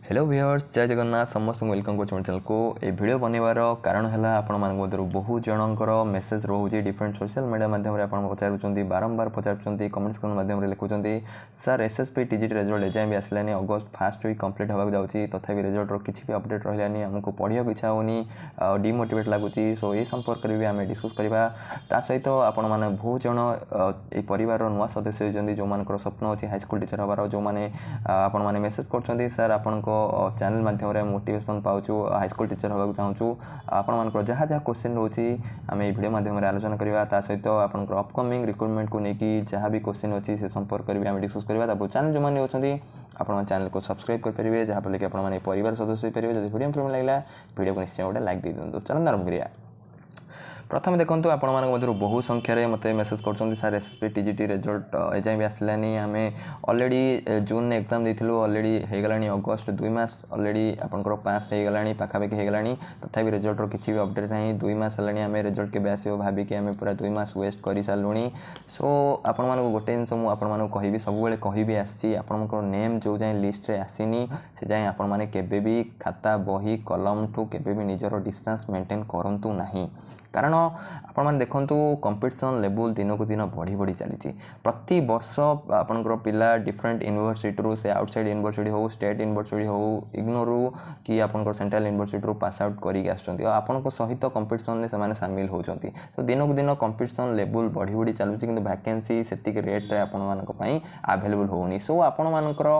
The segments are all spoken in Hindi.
हेलो व्यूअर्स जय जगन्नाथ समस्त वेलकम कर चैनल को ये वीडियो बनवार कारण है आपण मध्य बहुत जनकर मेसेज रोचे डिफरेंट सोशल मीडिया माध्यम आप पचार बारंबार पचार कमेंट सेक्शन माध्यम लिखुंट सर एसएसपी टीजीटी रिजल्ट एजाएं भी आसलानी अगस्त फर्स्ट वीक कंप्लीट होगा जाऊँगी तथापि रिजल्टर किसी भी अपडेट रही आमको पढ़ा इच्छा होनी डिमोटिवेट लगुच सो ये संपर्क में आम डिस्कस करवा ता सहित आपण मैंने बहुत जन ये परिवार नुआ सदस्य होती जो मान स्वप्न अच्छी हाईस्कल टीचर हबार जो मैंने आपण मैंने मेसेज कर सर आपण चैनल माध्यम मोटिवेशन पाचु हाईस्कल टीचर होगा चाहूँ आपर जहाँ जहाँ क्वेश्चन रोचे आम ये वीडियो माध्यम आलोचना करवा ता सहित आप अपकमिंग रिक्रुटमेंट को लेकिन जहाँ भी क्वेश्चन अच्छी से संपर्क में आम डिस्कस करवा चैनल जो मैंने अच्छे आप चैनल को सब्सक्राइब करेंगे जहाँफल कि आप परिवार सदस्य हो पारे जब वीडियो इंप्रूवमेंट लगे वीडियो को निश्चय गोटे लाइक दे दिखाँ चलो आरम्भ करिया प्रथम देखो आपण बहुत संख्यार मत मेसेज कर सर एसएसपी टीजीटी रिजल्ट एजाएं भी आसलानी आम अलरेडी जून एग्जाम देलु अलरेडी होगला अगस्ट 2 मास अलरेडी आपंकर पास होगला पाखापाखि होगला तथापि रिजल्टर किसी भी अपडेट ना 2 मास है आम रिजल्ट के आसो भाविकी आम पूरा 2 मास वेस्ट कर सारूँ सो आपण मानक गोटे जिन मुझे कहि सब कहि आसी नेम जो जाए लिस्ट रे आसीनी से जाए आपण मैंने केबे खाता बही कलम ठू केबे निजर डिस्टेंस मेंटेन करंतु नहीं कारण आपण देखु कंपिटिशन लेवल दिन को दिन बढ़ी बढ़ी चली प्रति वर्ष आपंकर पिला डिफरेंट यूनिवर्सिटी से आउटसाइड यूनिवर्सिटी हो स्टेट यूनिवर्सिटी हो इग्नोरू कि आपंकर सेंट्रल यूनिवर्सिटी पास आउट करके आपण सहित कंपिटिशन में से सामिल होती तो दिन को दिन कंपिटिशन लेवल बढ़ी बढ़ी चलुची कि वैकेंसी से रेट्रे आपण आवेलेबल होनी सो आपण मानकर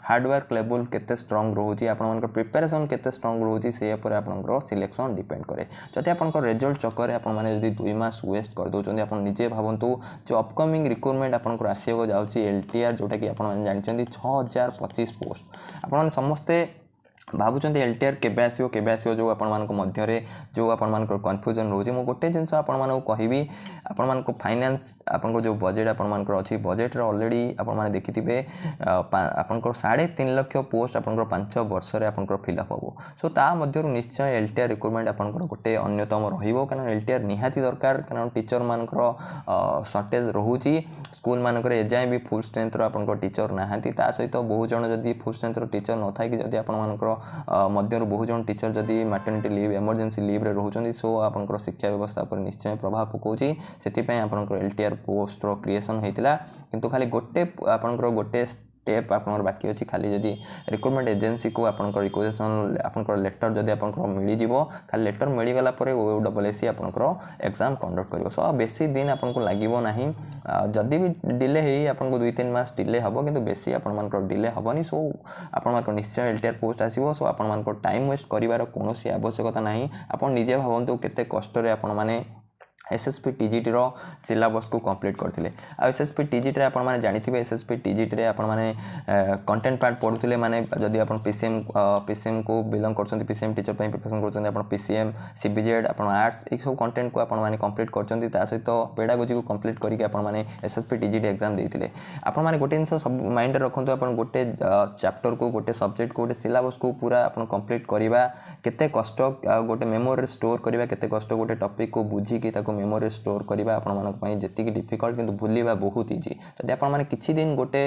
हार्डवर्क लेवल केते स्ट्रांग रोचे आपण प्रिपेरेसन केते स्ट्रांग रोचे से आपंकर सिलेक्शन डिपेंड करे जदि आपंकर रिजल्ट चक्कर आपने 2 मास वेस्ट कर दौरान आप निजे भावतु जो अपकमिंग रिक्रुटमेंट आपको आसको जाऊँगी एलटीआर जोटा कि आप जानते 6025 पोस्ट आप समस्ते भावुंट एलटीआर केबे आसो जो आपरे जो आप कन्फ्यूजन रोचे मुझे गोटे जिन कहि आपण फाइनेंस आपन जो बजेट आपर अच्छी बजेट अलरेडी आपने देखिथे आप 3.5 लाख पोस्ट आप 5 वर्ष में फिलअप हम सो ता निश्चय एलटीआर रिक्रुटमेंट आपंकर गोटे अन्यतम रही एलटीआर निहाती दरकार कारण टीचर मानकर सर्टेज रोचे स्कूल मानक एजाएं भी फुल स्ट्रेंथ आप टीचर नहांती ता सहित बहुत जन जदि फुल स्ट्रेंथ टीचर न था कि जदि आपंकर बहुत जन टीचर जदि मैटरनिटी लीव इमरजेंसी लीव रे रोचंती सो आपंकर शिक्षा व्यवस्था पर निश्चय प्रभाव पकाउची सेतिपई आपंकर एलटीआर पोस्ट रो क्रिएशन होइतिला किंतु खाली गोटे आपंकर गोटे स्टेप आपंकर बाकी अच्छी खाली जदि रिक्रुटमेंट एजेंसी को आपंकर रिक्वेशन आपंकर लेटर जदि आपंकर मिल जिवो खाली लेटर मिलगला परे ओडब्ल्यूएससी आपंकर एग्जाम कंडक्ट करिवो सो बेसी दिन आपंकर लागिवो नाही जदि भी डिले हेई आपंकर 2-3 मास डिले हबो किंतु बेसी आपंकर डिले हबनी सो आपंकर निश्चय एलटीआर पोस्ट आसीवो सो आपंकर टाइम वेस्ट करिवार कोनोसी आवश्यकता नाही आपण निजे भावंतु केते कष्ट रे आपण माने एसएसपी टीजीटी रो सिलेबस को कंप्लीट करथिले आ एसएसपी टीजीटी रे आपण माने जानिथिबे एसएसपी टीजीटी रे आपण माने कंटेंट पार्ट पढुथिले माने जदि आपण पीसीएम को बिलोंग करछन्ती पीसीएम टीचर पई प्रिपरेशन करछन्ती आपण पीसीएम सीबीजेड आपण आर्ट्स एक सब कंटेंट को आपण माने कंप्लीट करछन्ती ता सहित पेडागोजी को कंप्लीट करिके आपण माने एसएसपी टीजीटी एग्जाम देथिले आपण माने गोटे जिंस सब माइंड रे रखंतु आपण गोटे चैप्टर को गोटे सब्जेक्ट को गोटे सिलेबस को पूरा आपण कंप्लीट करिवा केते कष्ट गोटे मेमोरी स्टोर करिवा केते कष्ट गोटे टॉपिक को बुझी के ताको मेमोरी स्टोर करवा आपण जी डिफिकल्ट किंतु भूलिबा बहुत इजी जदि आपण माने किछि दिन गोटे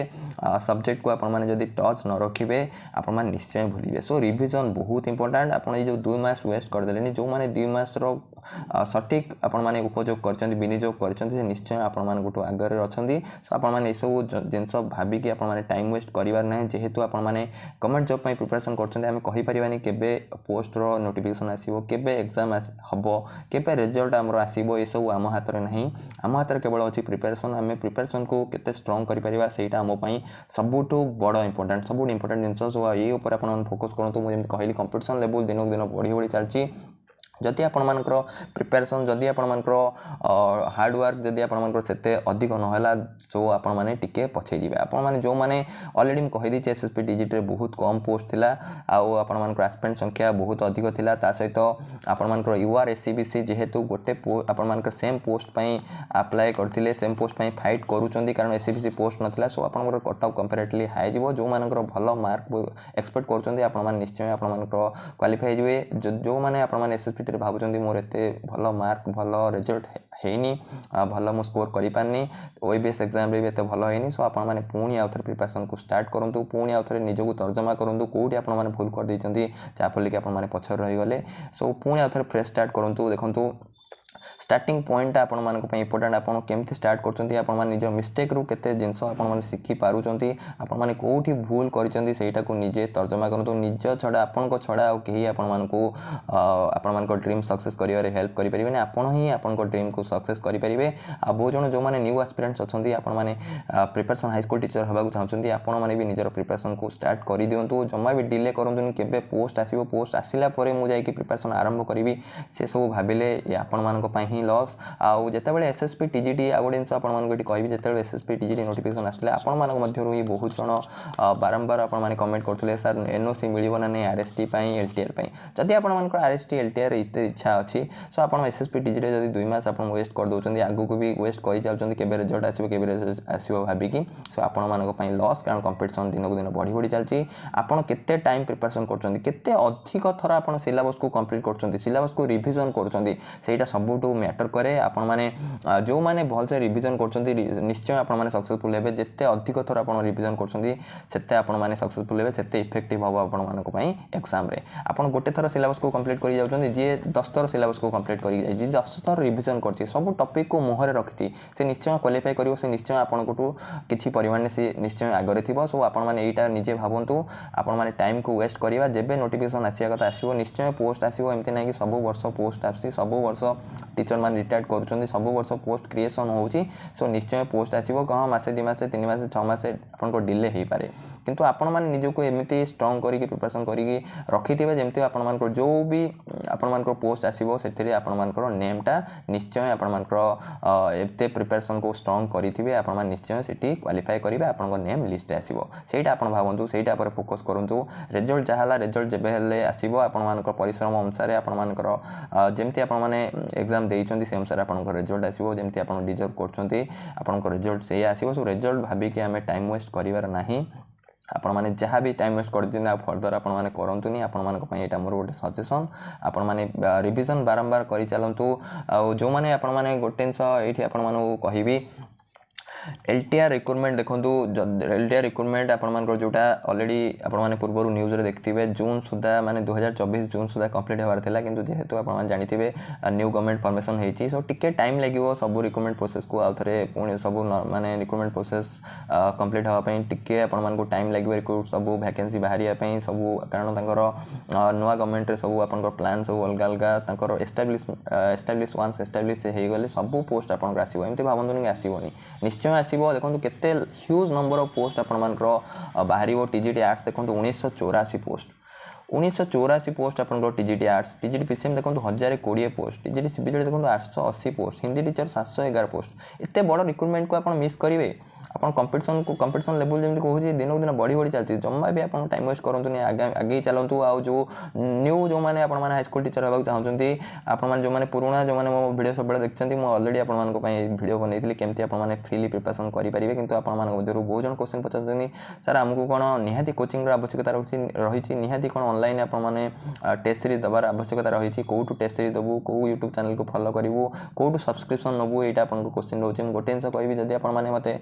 सब्जेक्ट को आपण माने जदि टच न रखिबे आपण माने निश्चय भूलिबे सो रिवीजन बहुत इंपोर्टेंट आपण ये जो 2 मास वेस्ट कर देलेनी जो माने 2 मास रो सटीक आपण माने उपयोग करचंती विनियोग करचंती से निश्चय आपण माने गोटो आगर अछंती सो आपण माने ए सब जिंस भाबी कि आपण माने टाइम वेस्ट करिवार नै जेहेतु आपण माने गवर्नमेंट जॉब पई प्रिपरेशन करचंती हम कहि परिबानी केबे पोस्ट रो नोटिफिकेशन आसीबो केबे एग्जाम हबो केबे रिजल्ट हमरो आसीबो ये सब आम हाथ में नहीं आम हाथ में केवल अच्छी प्रिपरेशन आम प्रिपरेशन को केते स्ट्रांग करिपरिबा सेटा आम पई सबुठु बड़ इंपोर्टेंट सबुठु इंपोर्टेंट जिंस सो ये ऊपर आपण फोकस करंतु मु जेमति कहली कंपटीशन लेवल दिन को दिन बढ़ी बढ़ी चलची जदि आपण मानकर प्रिपरेशन जदि आपण मानकर हार्डवर्क जदि आपण मानकर सेते अधिक नहला सो आपण माने टिके पछे जिवे आपण माने जो माने ऑलरेडी म कहि दिचे एसएसपी डिजिट रे बहुत कम पोस्ट थिला आउ आपण मानकर एस्पिरेंट संख्या बहुत अधिक थिला ता सहित आपण मानकर यूआर एससीबीसी जेहेतु गोटे आपण मानकर सेम पोस्ट पई अप्लाई करथिले सेम पोस्ट पई फाइट करूचंदी कारण एससीबीसी पोस्ट नथिला सो आपण मानकर कट ऑफ कंपैरेटिवली हाई जिवो जो मानकर भलो मार्क एक्सपेक्ट करूचंदी आपण माने निश्चय आपण मानकर क्वालिफाई जिवे जो माने आपण माने एसएसपी यूनिवर्सिटी भावुं मोर एत भल मार्क भल रिजल्ट हैनी भल मु स्कोर करें ओएबीएस एग्जाम रे भी एत भल है सो आप पुणी आउ थे प्रिपरेशन को स्टार्ट करूँ पुणी आउ थे निजक तर्जमा करूँ कौटी आप भूल कर जहाँफल कि आप पछर रहीगले सो पुणी आउ थे फ्रेश स्टार्ट करूँ देखूँ स्टार्टिंग पॉइंट आपण मानक इंपोर्टेंट आपण केमती स्टार्ट करछंती आपण मान निज मिस्टेक रु केते जिंस आपण मान सिखि पारुछंती आपण मान कोठी भूल करिसंती सेटा को निजे तर्जमा करंतु निज छडा आपण को छडा और केही आपण मान को आपण मान को ड्रीम सक्सेस करिवारे हेल्प करि परिबे ने आपण ही आपण को ड्रीम को सक्सेस करि परिबे आ बहु जण जो माने न्यू एस्पिरेंट्स अछंती आपण माने प्रिपरेशन हाई स्कूल टीचर हबा को चाहछंती आपण माने भी निजर प्रिपरेशन को स्टार्ट करि दियंतु जम्मा भी डिले करंतुनी केबे पोस्ट आसीबो पोस्ट आसिला परे मु जाई कि प्रिपरेशन आरंभ करिवि से सब भाबिले आपण मान को ही लॉस आउ जितेबाला एसएसपी टीजीटी आ गोटे जिन आपको कहबी जो एसएसपी टीजीटी नोटिफिकेशन आसला आपण ही बहुत जन बारंबार आपने कमेंट करते सर एनओसी मिलना नहीं आरएसटी एलटीआर जदि आप आरएसटी एलटीआर इतने इच्छा अच्छी सो आप एसएसपी टीजीटी जब 2 मास आप वेस्ट कर दौरान आगू को भी वेस्ट कर चलते केबे रिजल्ट आसो केबे रिजल्ट आसो भाविकी सो आपण लॉस कारण कंपटीशन दिन को दिन बढ़ी बढ़ी चलती आपड़ केते टाइम प्रिपरेशन करते अधिक थर आप सिलेबस को कंप्लीट कर सिलेबस को रिविजन कर सबुठ मैटर करे आपण माने जो माने भल से रिवीजन करछंती निश्चय आपण माने सक्सेसफुल हेबे जेते अधिक थर आपण रिवीजन करछंती सेते आपण माने सक्सेसफुल हेबे सेते इफेक्टिव हबो आपण मानको पई एग्जाम रे आपण गोटे थर सिलेबस को कंप्लीट करि जाउछंती जे 10 थर सिलेबस को कंप्लीट करि जाई जे 10 थर रिवीजन करछि सब टॉपिक को मुहरे रखछि से निश्चय क्वालिफाई करिवो से निश्चय आपण कोटू किछि परिमाण ने से निश्चय आगरे थिबो सो आपण माने एटा निजे भाबंतु आपण माने टाइम को वेस्ट करिवा जेबे नोटिफिकेशन आसिया कथा आसीबो निश्चय पोस्ट आसीबो एमति नै कि सब वर्ष पोस्ट आसी सब वर्ष टीचर मान रिटायर्ड कर सब वर्ष पोस्ट क्रिएशन होची सो निश्चय पोस्ट आसीबो कह मासे 2 मासे 3 मासे 6 मासे आपन को डिले हे पारे किंतु आपण मान निज को एमिति स्ट्रांग करिके प्रिपरेशन करिके रखिथिबे जेमति आपण मान को जो भी आपण मान को पोस्ट आसीबो सेथिरे आपण मान को नेम टा निश्चय आपण मान को एते प्रिपरेशन को स्ट्रांग करिथिबे आपण मान निश्चय सेठी क्वालिफाई करिवे आपण को नेम लिस्ट आसीबो सेटा आपण भावंतु सेटा पर फोकस करंतु रिजल्ट जहाला रिजल्ट जेबे हेले आसीबो आपण मान को परिश्रम अनुसार आपण मान को जेमति आपण माने एग्जाम देइछंती से अनुसार आपण को रिजल्ट आसीबो जेमति आपण डिजर्व करछंती आपण को रिजल्ट से आसीबो सो रिजल्ट भाबी कि हमें टाइम वेस्ट करिवार नाही आपण माने जहाँ भी टाइम वेस्ट कर फर्दर आपण माने करंतुनी आपण मान को एटा मोर गोटे सजेशन आपण माने रिवीजन बारंबार करि चलंतु आ जो माने आपण माने गोटे जिंस एठी आपण माने कहबी एलटीआर रिक्रुटमेंट देखो एलटीआर रिक्रुटमेंट आपण जोटा ऑलरेडी आपण पूर्व न्यूज रे देखथिबे जून सुधा माने 2024 जून सुधा कंप्लीट होवार थिला किंतु जेहेतु आपण जानिथिबे न्यू गवर्नमेंट फॉर्मेशन हेची सो टिके टाइम लागिवो सब रिक्रुटमेंट प्रोसेस को आउथरे पुणी सब माने रिक्रुटमेंट प्रोसेस कंप्लीट होवा पई टिके आपण मान को टाइम लागिवो रिक्रुट सब वैकेंसी बाहरिया पई सब कारण तांकर नवा गवर्नमेंट रे सब आपण को प्लान सब अलग अलग तांकर एस्टैब्लिश वंस एस्टैब्लिश हे गले सब पोस्ट आपण को आसीबो एमति भाबंतुनी आसीबोनी निश्चय आसीबो देखंतु केते ह्यूज नंबर ऑफ पोस्ट आपण मानकर बाहरिवो टीजीटी आर्ट्स देखंतु 1984 पोस्ट 1984 पोस्ट आपन टीजीटी आर्ट्स टीजीटी पीसीएम देखंतु 1020 पोस्ट टीजीटी सीबीजेड देखंतु 880 पोस्ट हिंदी टीचर 711 पोस्ट एते बड़ रिक्रुटमेंट को आपण मिस करिवे आपण कंपटीशन लेवल जमी कहूँ दिन को दिन बढ़ी बढ़ी चलती जमा भी आप टाइम वेस्ट करूँ आगे चलतु आउ जो न्यू जो मैंने हाईस्कूल टीचर होगा चाहते आपने जो मैंने पुराना जो मैंने मो वीडियो सब देखते मुझे अलरेडी आपंट वीडियो बनई केमती आपने फ्रीली प्रिपरेशन करेंगे किंतु आपंट बहुत जन क्वेश्चन पचार सर आमको कौन निहाती कोचिंग आवश्यकता रही निहाती कौन ऑनलाइन आपने टेस्ट सीरीज देवार आवश्यकता रही कौटू टेस्ट सीरीज देवु कौ यूट्यूब चैनल को फॉलो करूँ कौटू सब्सक्रिप्शन नबू यहाँ आप क्वेश्चन रोचे गोटे जिन कहबी जब आपने मत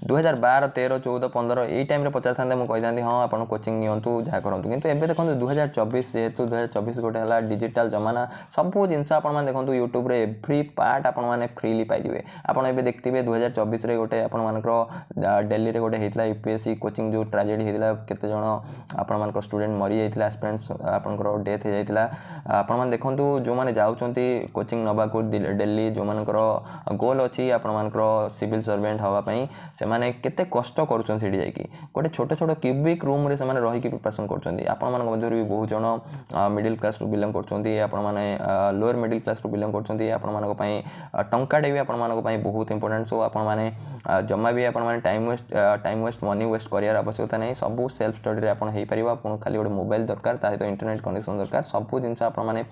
2012 13 14 15 यही टाइम पचार था मुझे कही हाँ आप कोचिंग नियंतु जहाँ करूँ किंतु एबे देखो 2024 जेहेतु 2024 गोटे है डिजिटल जमाना सब जिनस आप देखो यूट्यूब रे एव्री पार्ट आप फ्रीली पाइबे आपड़ ए देखते 2024 रे गोटे आपर दिल्ली रे गोटे होता यूपीएससी कोचिंग जो ट्राजेडी होता केते जन आपण स्टूडेंट मरी जाइए एस्पिरेंट्स आपंकर डेथ हो जाता आपण देखो जो मैंने जाऊँगी कोचिंग नवाक दिल्ली जो मानकर गोल अच्छी आपंकर सिविल सर्वेंट हाँपाई से माने केते कष्ट करूछन सिडी जाईकी गोटे छोट छोट क्यूबिक रूम रे से माने रही की प्रिपरेशन करछन्ती आपण मान मध्य भी बहुत जण मिडिल क्लास रु बिलोंग करछन्ती आपण माने लोअर मिडिल क्लास रु बिलोंग करछन्ती आपण मान पई टंका डे भी आपण मान पई बहुत इंपोर्टेंट सो आपण माने जम्मा भी आपण माने टाइम वेस्ट मनी वेस्ट करियार आवश्यकता नहीं सब सेल्फ स्टडी रे आपण हेई परिबा आपण खाली गोटे मोबाइल दरकार ता सहित इंटरनेट कनेक्शन दरकार सब जिंस आपण माने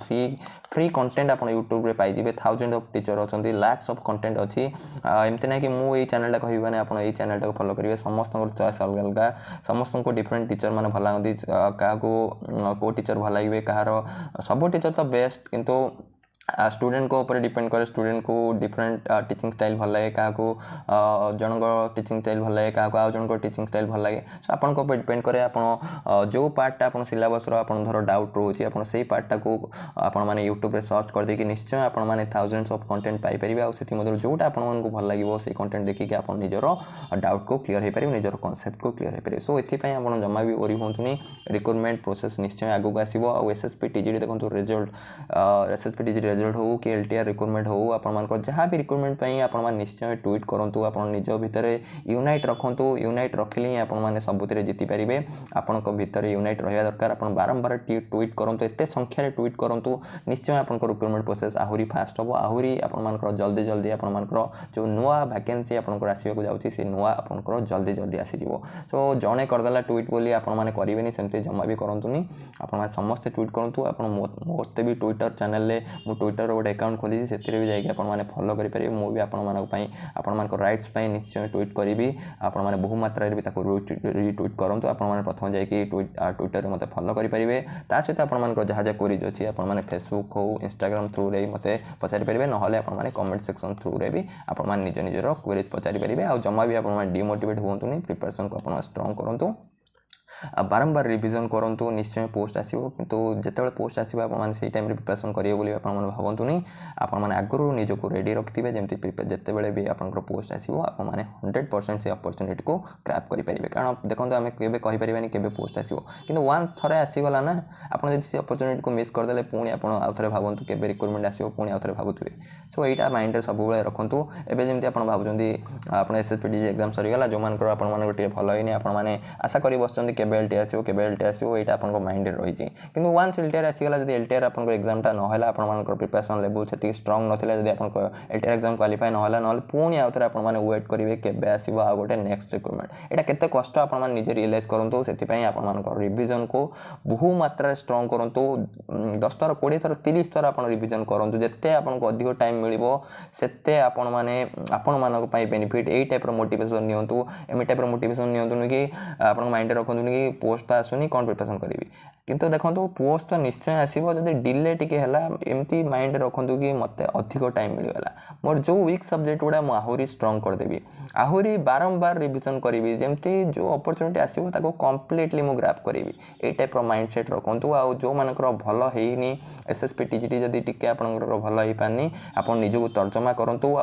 फ्री कंटेंट आपण यूट्यूब रे पाई जिवे थाउजेंड ऑफ टीचर अछन्ती लाख्स ऑफ कंटेंट अछि एमते ना कि मु एई चैनल ला कहिबा ने आपण ये चैनल को फॉलो करेंगे समस्त चॉइस अलग अलग समस्त को डिफरेंट टीचर मैंने भल लगती क्या को टीचर भल लगे कहार सब टीचर तो बेस्ट किंतु स्टूडेंट को ऊपर डिपेंड करे स्टूडेंट को डिफरेंट टीचिंग स्टाइल भल लगे क्या जन टीचिंग स्टाइल भल लगे क्या आउ जन टीचिंग स्टाइल भल लगे सो आपन को डिपेंड करे आप जो पार्टा आप सिलेबस धर डाउट रोचे आप से पार्टा को आपण मैंने यूट्यूब रे सर्च कर देकी निश्चय आपण मैंने थाउजेंड्स ऑफ कंटेंट पाई परिबे आ सेति मधुर जोटा आपण मन को भल लागिवो से कंटेंट देखिके आपण निजर डाउट को क्लियर हो पारे निजर कांसेप्ट को क्लियर हो पारे सो एथि आपण जमा भी ओरी होंतुनी रिक्रूटमेंट प्रोसेस निश्चय आगु आसीबो आ एसएसपी टीजीडी देखंतु रिजल्ट एसएसपी टीजीडी रिजल्ट हो कि एलटीआर रिक्रूटमेंट हो आपन जहाँ भी रिक्रूटमेंट पई आपण मान निश्चय ट्वीट करंतु आपण निज भितर यूनाइट रखंतु यूनाइट रखिले ही आपण माने सबुतिरे जीति परिबे आपण को भितर यूनाइट रहया दरकार आपण बारंबार ट्वीट करंतु एते संख्या रे ट्वीट करंतु निश्चय आपण को रिक्रूटमेंट प्रोसेस आहुरी फास्ट हो आहुरी आपण मान जल्दी जल्दी आपण मान जो नुआ वैकेंसी आपण को आसीबा को जाउची से नुआ आपण को जल्दी जल्दी आसी जिवो सो जणे करदेला ट्वीट बोली आपण माने करिवेनी सेमते जम्मा भी करंतुनी आपण माने समस्त ट्वीट करंतु आपण मोते भी ट्विटर चैनल ले मो ट्विटर गोटे अकाउंट खोली से भी जाकि फॉलो करेंगे मुझे आपण राइट्स निश्चय ट्वीट करी आपण मैंने बहु मात्रा रिट्वीट करूँ आप प्रथम जाकि ट्विटर मत फॉलो करेंगे ता सहित आप जहाँ जहाँ क्वेरीज अच्छी आपने फेसबुक हो इंस्टाग्राम थ्रू रे मत पचारि पारे ना आपने कमेंट सेक्शन थ्रू रे भी आप निज निजर क्वेरीज पचारि पारे आ जमा भी आप डिमोटिवेट हूँ प्रिपरेशन को आप स्ट्रॉन्ग करूँ बारंबार रिविजन करंतु निश्चय पोस्ट आसीबो किंतु जेतेबेले पोस्ट आसीबो आपण माने सेही टाइम रे प्रिपरेशन करियो बोली आपण माने भाबंतु नै आपण माने आगरु निजको रेडी रखथिबे जेमति प्रिपेयर जेतेबेले भी आपनकर पोस्ट आसीबो आपण माने 100% से अपॉर्चुनिटी को ग्रैब करि परिबे कारण देखंतु आमे केबे कहि परिबानी केबे पोस्ट आसीबो किंतु वन्स थरे आसी गला ना आपण जदि से अपॉर्चुनिटी को मिस कर देले पुणी आपण आ थरे भाबंतु केबे रिक्रूटमेंट आसीबो पुणी आ थरे भाबुथिबे सो एटा माइंड रे सब बेले रखंतु एबे जेमति आपण भाबुचंदी आपण एसएसपीटी एग्जाम सरी गला जो मानकर आपण माने गोटे भलो हिनी आपण माने आशा करि बसचंदी केबे एलटीआर आसीबो केबे एलटीआर आसीबो एटा आपण को माइंड रे रही छि किंतु वन्स एलटीआर आसी गला जदि एलटीआर आपण को एग्जाम ता न होला आपण मानकर प्रिपरेशन लेवल सेति स्ट्रांग नथिला जदि आपण को एलटीआर एग्जाम क्वालिफाई न होला नल पुणी आ थरे आपण माने वेट करिवे केबे आसीबो आ गोटे नेक्स्ट रिक्रूटमेंट एटा केते कष्ट आपण माने निजे रियलाइज करंतु सेति पई आपण मानकर रिवीजन को बहु मात्रा स्ट्रांग करंतु 10 थर 20 थर 30 थर आपण रिवीजन करंतु जेते आपण को अधिक टाइम मिलिबो सेते आपण माने आपण मानक पई बेनिफिट एई टाइप रो मोटिवेशन नियंतु एमी टाइप रो मोटिवेशन नियंतु कि आपण माइंड रखंतु कि पोस्ट आसुनी कोन प्रिपरेशन करिवि किंतु देखो पोस्ट तो निश्चय आसो जब डिले टी एमती माइंड रखु कि मत अधिक टाइम मिलगला मोर जो वीक सब्जेक्ट गुड़ा मुझे आहरी स्ट्रंग करदेवी आहरी बारंबार रिविजन करी जमती जो अपॉर्चुनिटी आसो कम्प्लीटली मुझे ग्रैब करी ए टाइप माइंडसेट रखु आ जो मानकर भल है एसएसपी टीजीटी जदि टिके आपंकर भल हो पानी आप निजक तर्जमा करूँ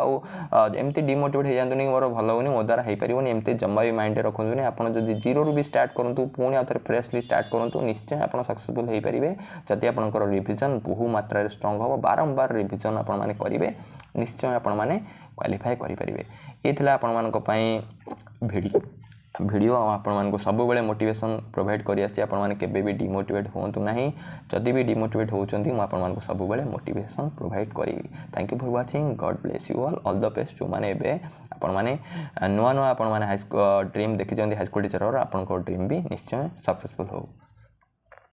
आमती डिमोटिवेट हो जातुनि मोर भल होनी मो द्वारा हो पारे एमती जमा भी माइंड रखुनि आप जीरो रू भी स्टार्ट करूँ पुणी आउ थे फ्रेशली स्टार्ट करूँ निश्चय आप सक्सेसफुल हो पारे जदि आपंकर रिविजन बहु मात्रा स्ट्रंग हम बारंबार रिविजन आपण मैंने करेंगे निश्चय आपण मैंने क्वालिफाई करेंगे ये आपण मानी वीडियो आपण मानक सब बेले मोटिवेशन प्रोवाइड करी आसी आपण माने केबे भी डिमोटिवेट होंतु नाही जदि भी डिमोटिवेट होउचंती म आपण मानक सब बेले मोटिवेशन प्रोवाइड करी thank you for watching God bless you all the best जो माने बे आपण माने नुआ नुआ आपण माने हाई स्कूल ड्रीम देखि जंदी हाई स्कूल टीचर और आपण को ड्रीम भी निश्चय सक्सेसफुल हो।